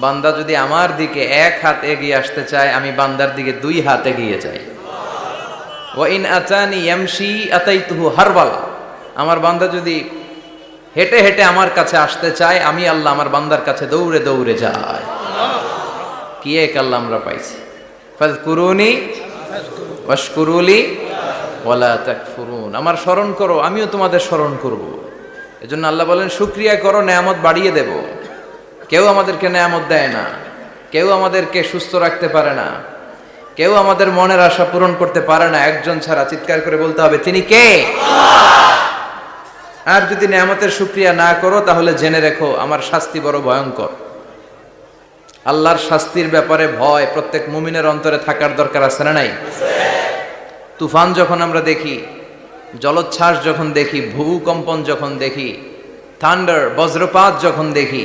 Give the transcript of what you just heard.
বান্দা যদি আমার দিকে এক হাত এগিয়ে আসতে চায়, আমি বান্দার দিকে 2 হাত এগিয়ে যাই। ওয়া ইন আতানি ইয়ামশি আতাইতুহু হারওয়ালা, আমার বান্দা যদি হেঁটে হেঁটে আমার কাছে আসতে চায়, আমি আল্লাহ আমার বান্দার কাছে দৌড়ে দৌড়ে যাই। কি এক আল্লাহ আমরা পাইছি। ফাযকুরুনি ওয়াশকুরুলি ওয়ালা তাকফুরুন, আমার স্মরণ করো, আমিও তোমাদের স্মরণ করব। এজন্য আল্লাহ বলেন শুকরিয়া করো, নেয়ামত বাড়িয়ে দেব। কেউ আমাদেরকে নেয়ামত দেয় না, কেউ আমাদেরকে সুস্থ রাখতে পারে না, কেউ আমাদের মনের আশা পূরণ করতে পারে না, একজন ছাড়া। চিৎকার করে বলতে হবে, তিনি কে? আর যদি নেয়ামতের শুকরিয়া না করো, তাহলে জেনে রেখো আমার শাস্তি বড় ভয়ঙ্কর। আল্লাহর শাস্তির ব্যাপারে ভয় প্রত্যেক মুমিনের অন্তরে থাকার দরকার আছে না নাই? তুফান যখন আমরা দেখি, জলোচ্ছ্বাস যখন দেখি, ভূকম্পন যখন দেখি, থান্ডার বজ্রপাত যখন দেখি,